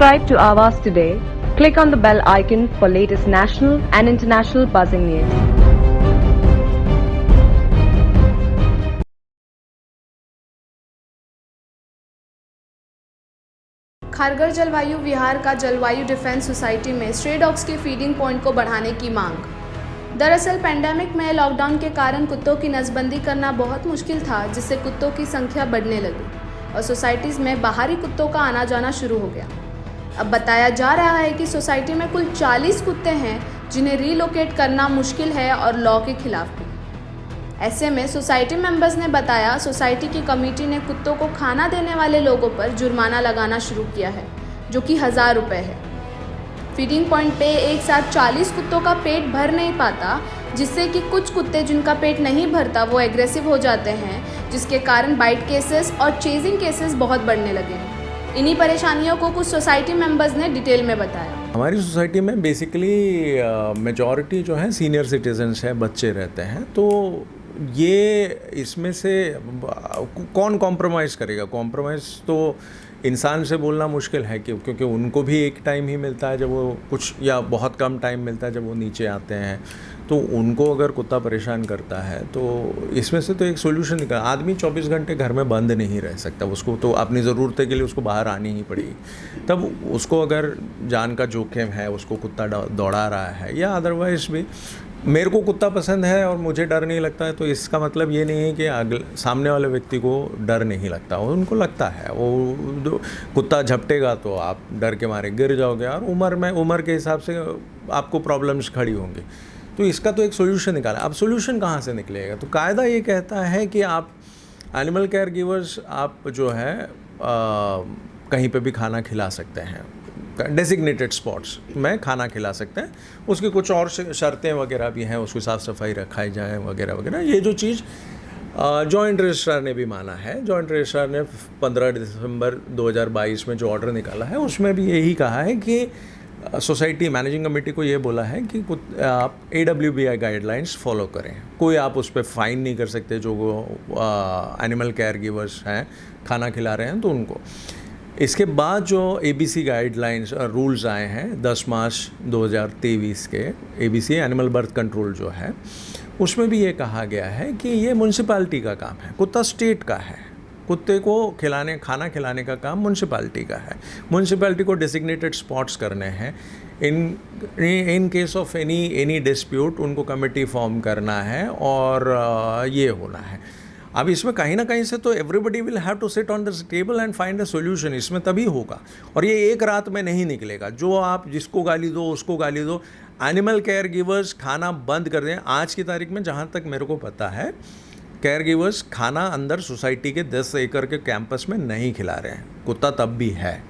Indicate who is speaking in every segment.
Speaker 1: Subscribe to Avas today. Click on the bell icon for latest national and international buzzing news.
Speaker 2: Kharghar जलवायु विहार का जलवायु defence society में stray dogs के feeding point को बढ़ाने की मांग। दरअसल पैंडेमिक में लॉकडाउन के कारण कुत्तों की नसबंदी करना बहुत मुश्किल था, जिससे कुत्तों की संख्या बढ़ने लगी और सोसाइटीज़ में बाहरी कुत्तों का आना जाना शुरू हो गया। अब बताया जा रहा है कि सोसाइटी में कुल 40 कुत्ते हैं जिन्हें रीलोकेट करना मुश्किल है और लॉ के खिलाफ भी। ऐसे में सोसाइटी मेंबर्स ने बताया, सोसाइटी की कमेटी ने कुत्तों को खाना देने वाले लोगों पर जुर्माना लगाना शुरू किया है, जो कि 1000 रुपये है। फीडिंग पॉइंट पे एक साथ 40 कुत्तों का पेट भर नहीं पाता, जिससे कि कुछ कुत्ते जिनका पेट नहीं भरता वो एग्रेसिव हो जाते हैं, जिसके कारण बाइट केसेस और चेजिंग केसेस बहुत बढ़ने लगे हैं। इन्हीं परेशानियों को कुछ सोसाइटी मेंबर्स ने डिटेल में बताया।
Speaker 3: हमारी सोसाइटी में बेसिकली मेजॉरिटी जो है सीनियर सिटीजन्स है, बच्चे रहते हैं, तो ये इसमें से कौन कॉम्प्रोमाइज़ करेगा। कॉम्प्रोमाइज़ तो इंसान से बोलना मुश्किल है क्योंकि उनको भी एक टाइम ही मिलता है जब वो कुछ, या बहुत कम टाइम मिलता है जब वो नीचे आते हैं, तो उनको अगर कुत्ता परेशान करता है तो इसमें से तो एक सोल्यूशन निकल। आदमी 24 घंटे घर में बंद नहीं रह सकता, उसको तो अपनी ज़रूरत के लिए उसको बाहर आनी ही पड़ेगी। तब उसको अगर जान का जोखिम है, उसको कुत्ता दौड़ा रहा है या अदरवाइज़ भी, मेरे को कुत्ता पसंद है और मुझे डर नहीं लगता है, तो इसका मतलब ये नहीं है कि सामने वाले व्यक्ति को डर नहीं लगता। उनको लगता है, वो कुत्ता झपटेगा तो आप डर के मारे गिर जाओगे और उम्र के हिसाब से आपको प्रॉब्लम्स खड़ी होंगी। तो इसका तो एक सोल्यूशन निकाला। अब सोल्यूशन कहाँ से निकलेगा? तो कायदा ये कहता है कि आप एनिमल केयर गिवर्स, आप जो है कहीं पे भी खाना खिला सकते हैं, डेजिग्नेटेड स्पॉट्स में खाना खिला सकते हैं। उसकी कुछ और शर्तें वगैरह भी हैं, उसकी साफ़ सफाई रखाई जाए वगैरह वगैरह। ये जो चीज़ जॉइंट रजिस्ट्रार ने भी माना है। जॉइंट रजिस्ट्रार ने 15 दिसंबर 2022 में जो ऑर्डर निकाला है उसमें भी यही कहा है कि सोसाइटी मैनेजिंग कमेटी को ये बोला है कि आप AWBI गाइडलाइंस फॉलो करें। कोई आप उस पर फ़ाइन नहीं कर सकते जो एनिमल केयर गिवर्स हैं, खाना खिला रहे हैं तो उनको। इसके बाद जो ABC गाइडलाइंस रूल्स आए हैं 10 मार्च 2023 के, ABC एनिमल बर्थ कंट्रोल जो है, उसमें भी ये कहा गया है कि ये म्यूनसिपैलिटी का काम है, कुत्ता स्टेट का है। कुत्ते को खाना खिलाने का काम म्यूनसिपैलिटी का है। म्यूनसिपैलिटी को डेजिग्नेटेड स्पॉट्स करने हैं। In case of any dispute उनको कमेटी फॉर्म करना है और ये होना है। अब इसमें कहीं ना कहीं से तो everybody will have to sit on the table and find a solution. इसमें तभी होगा, और ये एक रात में नहीं निकलेगा। जो आप जिसको गाली दो उसको गाली दो, एनिमल केयर गिवर्स खाना बंद कर दें। आज की तारीख में जहाँ तक मेरे को पता है, केयर गिवर्स खाना अंदर सोसाइटी के 10 एकड़ के कैंपस में नहीं खिला रहे हैं। कुत्ता तब भी है।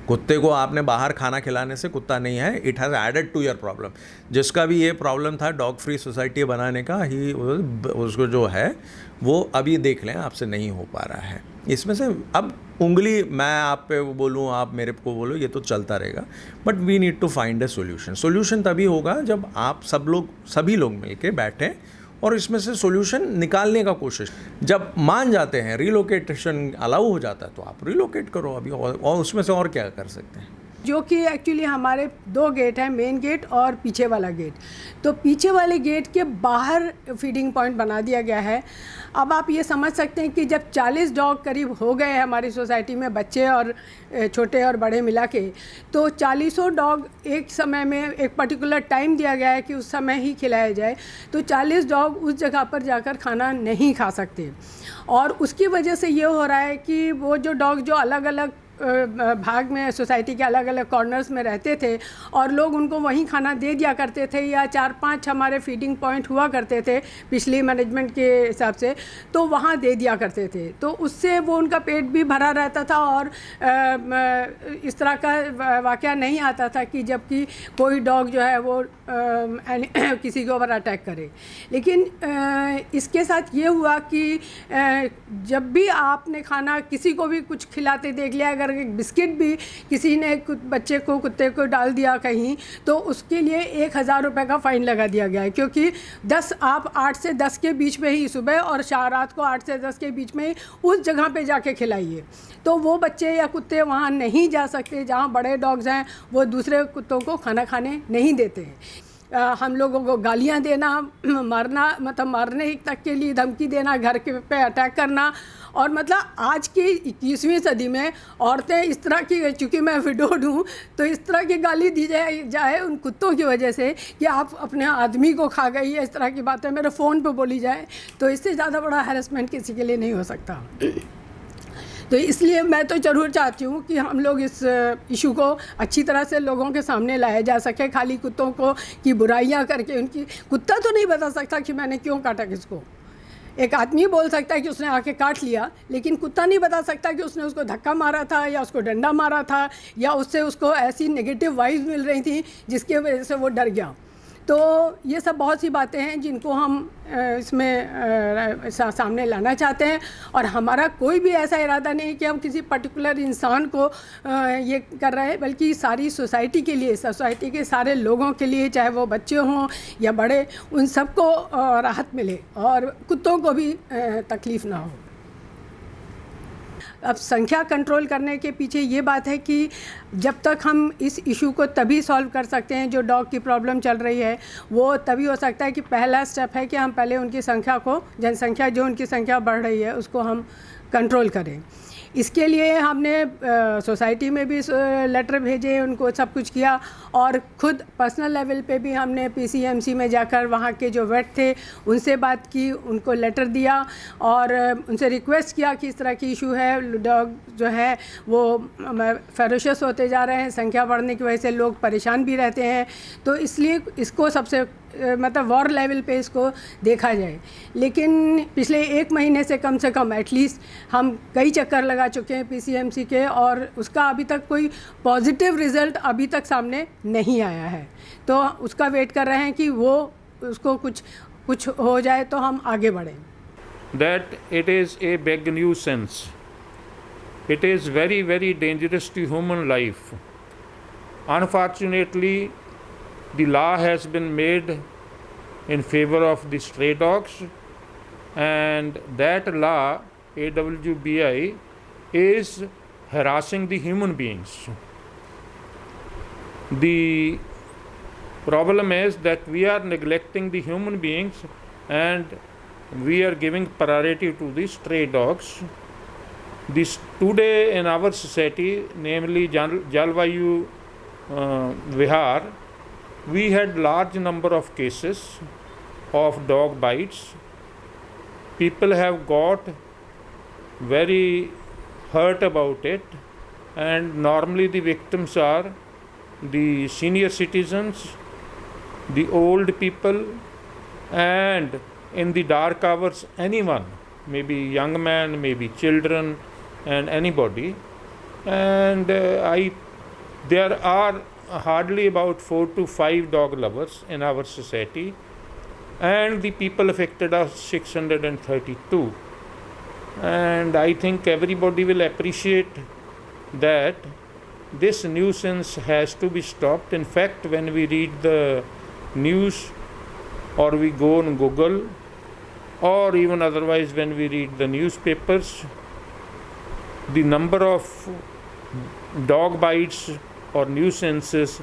Speaker 3: कुत्ते को आपने बाहर खाना खिलाने से कुत्ता नहीं है। It has added to your problem. जिसका भी ये प्रॉब्लम था डॉग फ्री सोसाइटी बनाने का, ही उसको जो है वो अभी देख लें, आपसे नहीं हो पा रहा है। इसमें से अब उंगली मैं आप पे बोलूँ, आप मेरे को बोलो, ये तो चलता रहेगा। But we need to find a solution. Solution तभी होगा जब आप सभी लोग मिलके बैठें और इसमें से सॉल्यूशन निकालने का कोशिश। जब मान जाते हैं, रीलोकेशन अलाउ हो जाता है, तो आप रीलोकेट करो अभी, और उसमें से और क्या कर सकते हैं।
Speaker 4: जो कि एक्चुअली हमारे 2 गेट हैं, मेन गेट और पीछे वाला गेट। तो पीछे वाले गेट के बाहर फीडिंग पॉइंट बना दिया गया है। अब आप ये समझ सकते हैं कि जब 40 डॉग करीब हो गए हैं हमारी सोसाइटी में, बच्चे और छोटे और बड़े मिला के, तो 40 डॉग एक समय में, एक पर्टिकुलर टाइम दिया गया है कि उस समय ही खिलाया जाए, तो 40 डॉग उस जगह पर जाकर खाना नहीं खा सकते। और उसकी वजह से ये हो रहा है कि वो जो डॉग जो अलग अलग भाग में सोसाइटी के अलग अलग कॉर्नर्स में रहते थे और लोग उनको वहीं खाना दे दिया करते थे, या 4-5 हमारे फीडिंग पॉइंट हुआ करते थे पिछली मैनेजमेंट के हिसाब से, तो वहाँ दे दिया करते थे। तो उससे वो उनका पेट भी भरा रहता था और इस तरह का वाक़या नहीं आता था कि जबकि कोई डॉग जो है वो किसी के ऊपर अटैक करे। लेकिन इसके साथ ये हुआ कि जब भी आपने खाना किसी को भी कुछ खिलाते देख लिया, अगर एक बिस्किट भी किसी ने बच्चे को, कुत्ते को डाल दिया कहीं, तो उसके लिए 1,000 रुपये का फ़ाइन लगा दिया गया है, क्योंकि 10 आप 8 से 10 के बीच में ही सुबह और रात को 8 से 10 के बीच में ही उस जगह पे जाके खिलाइए। तो वो बच्चे या कुत्ते वहाँ नहीं जा सकते जहाँ बड़े डॉग्स हैं, वो दूसरे कुत्तों को खाना खाने नहीं देते हैं। हम लोगों को गालियाँ देना, मारना, मतलब मारने तक के लिए धमकी देना, घर के पे अटैक करना, और मतलब आज की 21वीं सदी में औरतें इस तरह की, चूँकि मैं विडोड हूँ, तो इस तरह की गाली दी जाए उन कुत्तों की वजह से कि आप अपने आदमी को खा गई है, इस तरह की बातें मेरे फ़ोन पे बोली जाए, तो इससे ज़्यादा बड़ा हैरेसमेंट किसी के लिए नहीं हो सकता। तो इसलिए मैं तो ज़रूर चाहती हूँ कि हम लोग इस इशू को अच्छी तरह से लोगों के सामने लाया जा सके। खाली कुत्तों को की बुराइयाँ करके, उनकी, कुत्ता तो नहीं बता सकता कि मैंने क्यों काटा किसको। एक आदमी बोल सकता है कि उसने आके काट लिया, लेकिन कुत्ता नहीं बता सकता कि उसने उसको धक्का मारा था या उसको डंडा मारा था या उससे उसको ऐसी नेगेटिव वाइब्स मिल रही थी जिसकी वजह से वो डर गया। तो ये सब बहुत सी बातें हैं जिनको हम इसमें सामने लाना चाहते हैं, और हमारा कोई भी ऐसा इरादा नहीं कि हम किसी पर्टिकुलर इंसान को ये कर रहे हैं, बल्कि सारी सोसाइटी के लिए, सोसाइटी के सारे लोगों के लिए, चाहे वो बच्चे हों या बड़े, उन सबको राहत मिले और कुत्तों को भी तकलीफ़ ना हो। अब संख्या कंट्रोल करने के पीछे ये बात है कि जब तक हम इस इशू को तभी सॉल्व कर सकते हैं, जो डॉग की प्रॉब्लम चल रही है वो तभी हो सकता है कि पहला स्टेप है कि हम पहले उनकी संख्या को, जनसंख्या जो उनकी संख्या बढ़ रही है उसको हम कंट्रोल करें। इसके लिए हमने सोसाइटी में भी लेटर भेजे, उनको सब कुछ किया, और ख़ुद पर्सनल लेवल पे भी हमने पीसीएमसी में जाकर वहाँ के जो वेट थे उनसे बात की, उनको लेटर दिया और उनसे रिक्वेस्ट किया कि इस तरह की इशू है, डॉग जो है वो फेरोशियस होते जा रहे हैं, संख्या बढ़ने की वजह से लोग परेशान भी रहते हैं, तो इसलिए इसको सबसे मतलब वॉर लेवल पे इसको देखा जाए। लेकिन पिछले 1 महीने से कम एटलीस्ट हम कई चक्कर लगा चुके हैं पीसीएमसी के, और उसका अभी तक कोई पॉजिटिव रिज़ल्ट अभी तक सामने नहीं आया है। तो उसका वेट कर रहे हैं कि वो उसको कुछ हो जाए तो हम आगे बढ़ें।
Speaker 5: That it is a big nuisance. It is very, very dangerous to human life. Unfortunately, the law has been made in favor of the stray dogs, and that law, AWBI, is harassing the human beings. The problem is that we are neglecting the human beings and we are giving priority to the stray dogs. This today in our society, namely Jalvayu Vihar, we had large number of cases of dog bites. People have got very hurt about it, and normally the victims are the senior citizens, the old people, and in the dark hours anyone, maybe young man, maybe children, and anybody. And there are hardly about 4 to 5 dog lovers in our society, and the people affected are 632. And I think everybody will appreciate that this nuisance has to be stopped. In fact, when we read the news or we go on Google, or even otherwise when we read the newspapers, the number of dog bites or nuisances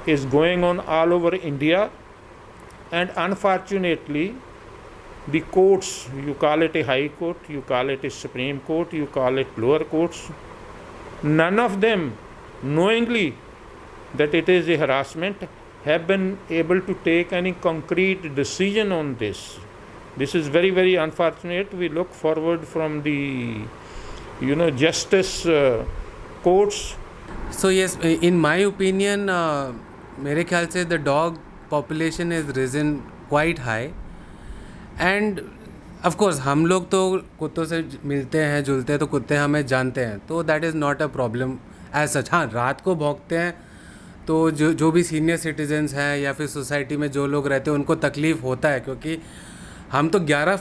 Speaker 5: is going on all over India, and unfortunately the courts, you call it a high court, you call it a Supreme Court, you call it lower courts, none of them knowingly that it is a harassment have been able to take any concrete decision on this. This is very, very unfortunate. We look forward from the justice courts.
Speaker 6: So yes, in my opinion, मेरे ख्याल से the dog population has risen quite high, and of course हम लोग तो कुत्तों से मिलते हैं, जुलते हैं, तो कुत्ते हमें जानते हैं, तो that is not a problem as such. हाँ, रात को भौंकते हैं तो जो भी सीनियर सिटीजन्स हैं या फिर सोसाइटी में जो लोग रहते हैं उनको तकलीफ़ होता है, क्योंकि हम तो 11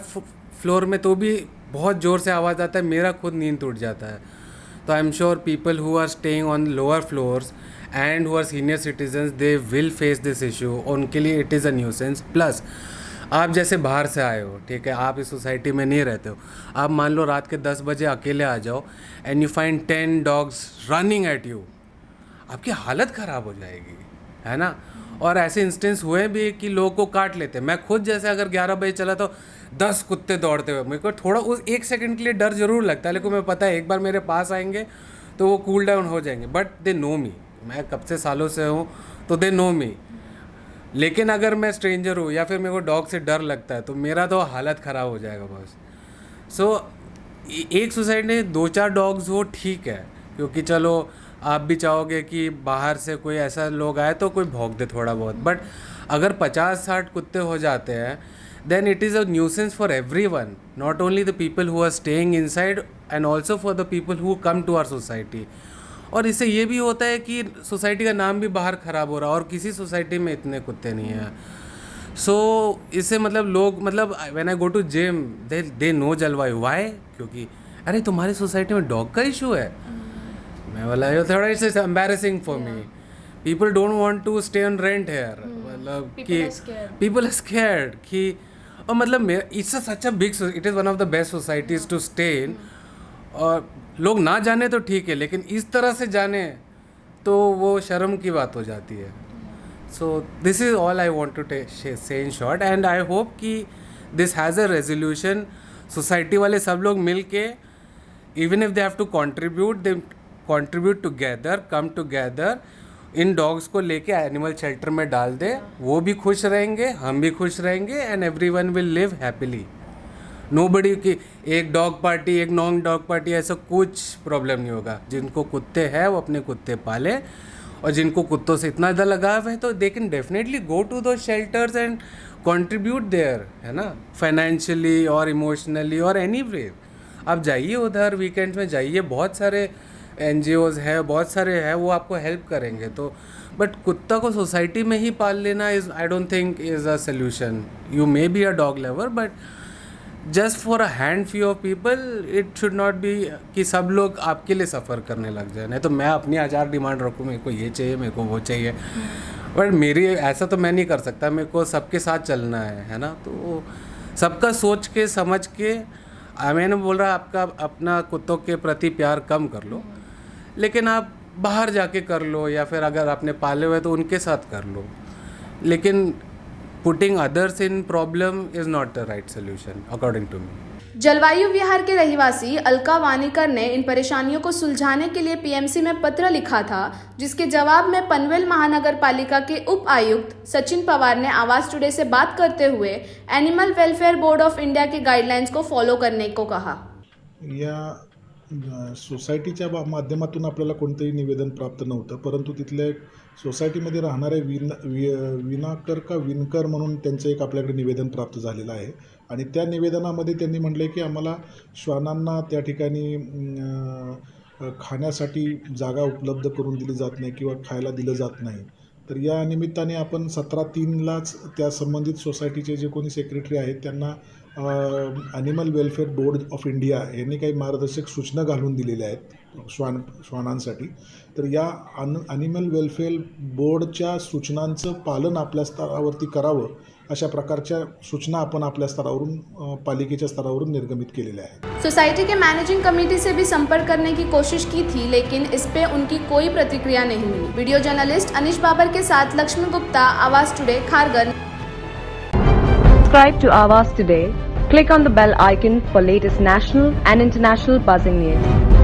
Speaker 6: फ्लोर में तो भी बहुत ज़ोर से आवाज़ आता है, मेरा खुद नींद टूट जाता है। तो I am sure people who are staying on lower floors and who are senior citizens they will face this issue. उनके लिए it is a nuisance. Plus आप जैसे बाहर से आए हो, ठीक है, आप इस सोसाइटी में नहीं रहते हो, आप मान लो रात के 10 बजे अकेले आ जाओ and you find 10 dogs running at you, आपकी हालत ख़राब हो जाएगी, है ना. और ऐसे इंस्टेंस हुए भी कि लोगों को काट लेते. मैं खुद जैसे अगर 11 बजे चला तो 10 कुत्ते दौड़ते हुए, मेरे को थोड़ा उस 1 सेकंड के लिए डर ज़रूर लगता है, लेकिन मैं पता है एक बार मेरे पास आएंगे तो वो कूल डाउन हो जाएंगे. बट दे नो मी, मैं कब से सालों से हूँ तो दे नो मी. लेकिन अगर मैं स्ट्रेंजर हूँ या फिर मेरे को डॉग से डर लगता है तो मेरा तो हालत ख़राब हो जाएगा बस. सो एक सोसाइटी में 2-4 डॉग्स हो ठीक है, क्योंकि चलो आप भी चाहोगे कि बाहर से कोई ऐसा लोग आए तो कोई भौंक दे थोड़ा बहुत. बट अगर 50-60 कुत्ते हो जाते हैं then it is a nuisance for everyone, not only the people who are staying inside and also for the people who come to our society. और इससे ये भी होता है कि सोसाइटी का नाम भी बाहर ख़राब हो रहा है और किसी सोसाइटी में इतने कुत्ते नहीं हैं. सो इससे मतलब लोग मतलब when I go to gym they know Jalvayu. Why? क्योंकि अरे तुम्हारी सोसाइटी में डॉग का इशू है. मैं बोला ये थोड़ा it's embarrassing for me. People don't want to stay on rent here. मतलब कि पीपल आर स्कैर्ड कि, और मतलब it's such a big, it is one of the best societies to stay in. और लोग ना जाने तो ठीक है, लेकिन इस तरह से जाने तो वो शर्म की बात हो जाती है. So this is all I want to say in short and I hope कि this has a resolution. Society वाले सब लोग मिल के, even if they have to contribute, they contribute together, come together, इन डॉग्स को लेके एनिमल शेल्टर में डाल दे. वो भी खुश रहेंगे, हम भी खुश रहेंगे and everyone will live happily. Nobody की एक डॉग पार्टी, एक नॉन डॉग पार्टी, ऐसा कुछ प्रॉब्लम नहीं होगा. जिनको कुत्ते हैं वो अपने कुत्ते पाले, और जिनको कुत्तों से इतना ज़्यादा लगाव है तो they can definitely go to those shelters and contribute there, है ना, फाइनेंशियली और इमोशनली और एनी वे. आप जाइए उधर, वीकेंड में जाइए, बहुत सारे NGOs है, बहुत सारे हैं, वो आपको हेल्प करेंगे. तो बट कुत्ता को सोसाइटी में ही पाल लेना is, I don't think is a solution. You may be a dog lover but just for a hand few of people it should not be कि सब लोग आपके लिए सफ़र करने लग जाए. नहीं तो मैं अपनी 1000 डिमांड रखूँ, मेरे को ये चाहिए, मेरे को वो चाहिए, बट मेरी ऐसा तो मैं नहीं कर सकता. मेरे को सबके साथ चलना है ना. तो सबका सोच के समझ के, मैंने बोल रहा आपका अपना कुत्तों के प्रति प्यार कम कर लो, लेकिन आप बाहर जाके कर लो, या फिर अगर आपने पाले हुए तो उनके साथ कर लो. लेकिन putting others in problem is not the right solution according to me.
Speaker 2: Jalvayu Vihar के रहवासी अलका वानीकर ने इन परेशानियों को सुलझाने के लिए PMC में पत्र लिखा था, जिसके जवाब में पनवेल महानगर पालिका के उप आयुक्त सचिन पवार ने आवाज टुडे से बात करते हुए animal welfare board of India के गाइडलाइंस को फॉलो करने को कहा.
Speaker 7: या सोसायटीच्या माध्यमातून आपल्याला कोणतंही निवेदन प्राप्त नव्हतं, परंतु तिथल्या एक सोसायटीमध्ये राहणारे विनाकर का विणकर म्हणून त्यांचं एक आपल्याकडे निवेदन प्राप्त झालेलं आहे. आणि त्या निवेदनामध्ये त्यांनी म्हटले की आम्हाला श्वानांना त्या ठिकाणी खाण्यासाठी जागा उपलब्ध करून दिली जात नाही किंवा खायला दिलं जात नाही. तर या निमित्ताने आपण 17/3लाच त्या संबंधित सोसायटीचे जे कोणी सेक्रेटरी आहेत त्यांना animal welfare board of India यांनी काही मार्गदर्शक सूचना घालून दिलेल्या आहेत श्वानांसाठी. तर या ॲनिमल वेलफेअर बोर्डच्या सूचनांचं पालन आपल्या स्तरावरती करावं, अशा प्रकारच्या सूचना आपण आपल्या स्तरावरून, पालिकेच्या स्तरावरून निर्गमित केलेल्या आहेत.
Speaker 2: सोसाइटी के मैनेजिंग कमेटी से भी संपर्क करने की कोशिश की थी, लेकिन इस पे उनकी कोई प्रतिक्रिया नहीं मिली. वीडियो जर्नलिस्ट अनिश बाबर के साथ लक्ष्मी गुप्ता, आवाज today, Kharghar.
Speaker 1: Subscribe to Awaaz today. Click on the bell icon for latest national and international buzzing news.